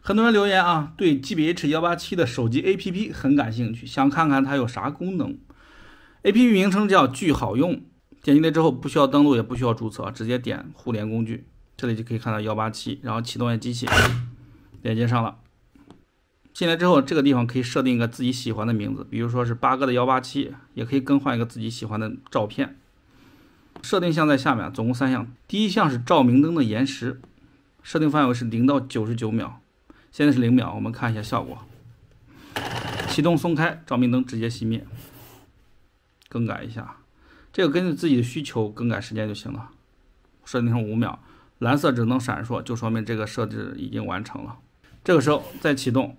很多人留言啊，对 GBH187 的手机 APP 很感兴趣，想看看它有啥功能。APP 名称叫巨好用，点进来之后不需要登录，也不需要注册，直接点互联工具，这里就可以看到187，然后启动一下机器，连接上了。进来之后，这个地方可以设定一个自己喜欢的名字，比如说是8哥的187，也可以更换一个自己喜欢的照片。设定项在下面，总共3项。第一项是照明灯的延时，设定范围是0到99秒，现在是0秒，我们看一下效果。启动松开，照明灯直接熄灭。更改一下，这个根据自己的需求更改时间就行了。设定成5秒，蓝色只能闪烁，就说明这个设置已经完成了。这个时候再启动，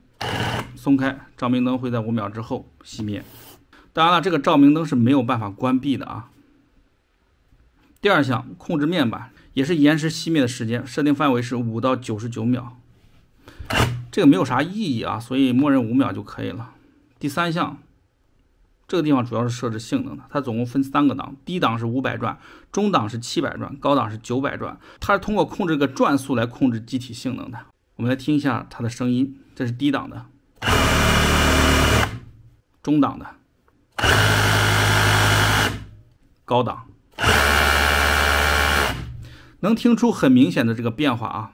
松开，照明灯会在5秒之后熄灭。当然了，这个照明灯是没有办法关闭的啊。第二项，控制面板，也是延时熄灭的时间，设定范围是5到99秒。这个没有啥意义啊，所以默认5秒就可以了。第三项，这个地方主要是设置性能的，它总共分3个档，低档是500转，中档是700转，高档是900转。它是通过控制这个转速来控制机体性能的。我们来听一下它的声音，这是低档的，中档的，高档，能听出很明显的这个变化啊。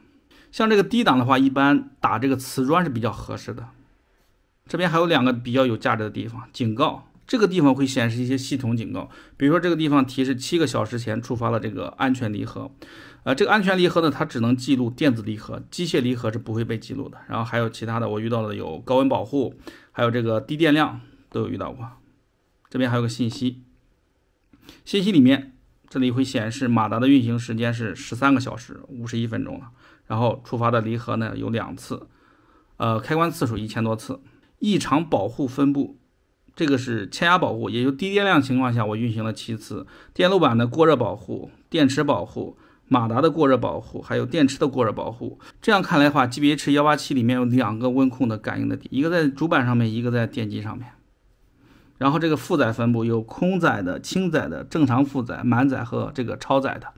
像这个低档的话，一般打这个瓷砖是比较合适的。这边还有2个比较有价值的地方，警告，这个地方会显示一些系统警告，比如说这个地方提示7个小时前触发了这个安全离合。这个安全离合呢，它只能记录电子离合，机械离合是不会被记录的。然后还有其他的，我遇到的有高温保护，还有这个低电量都有遇到过。这边还有个信息，信息里面这里会显示马达的运行时间是13个小时51分钟了，然后触发的离合呢有2次，开关次数1000多次。异常保护分布，这个是欠压保护，也就低电量情况下我运行了7次。电路板的过热保护、电池保护、马达的过热保护，还有电池的过热保护。这样看来的话 GBH187 里面有2个温控的感应的点，一个在主板上面，一个在电机上面。然后这个负载分布有空载的、轻载的、正常负载、满载和这个超载的。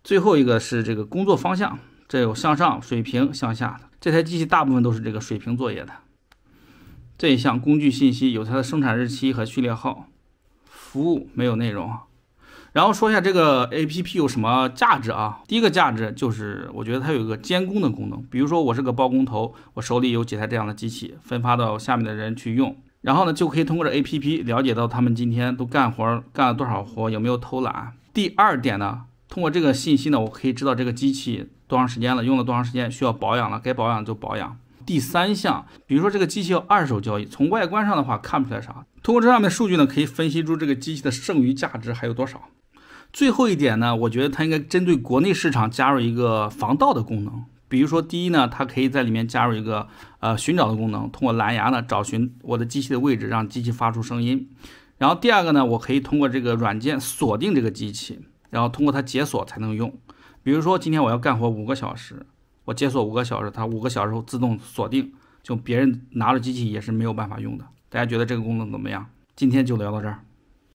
最后一个是这个工作方向，这有向上、水平、向下的。这台机器大部分都是这个水平作业的。这一项工具信息有它的生产日期和序列号，服务没有内容。然后说一下这个 APP 有什么价值啊？第一个价值就是我觉得它有一个监工的功能，比如说我是个包工头，我手里有几台这样的机器，分发到下面的人去用，然后呢就可以通过这 APP 了解到他们今天都干了多少活，有没有偷懒。第二点呢，通过这个信息呢，我可以知道这个机器多长时间了，用了多长时间，需要保养了，该保养就保养。第三项，比如说这个机器要2手交易，从外观上的话看不出来啥，通过这上面的数据呢，可以分析出这个机器的剩余价值还有多少。最后一点呢，我觉得它应该针对国内市场加入一个防盗的功能。比如说第一呢，它可以在里面加入一个寻找的功能，通过蓝牙呢找寻我的机器的位置，让机器发出声音。然后第二个呢，我可以通过这个软件锁定这个机器，然后通过它解锁才能用。比如说今天我要干活5个小时，我解锁5个小时，它5个小时后自动锁定，就别人拿着机器也是没有办法用的。大家觉得这个功能怎么样？今天就聊到这儿。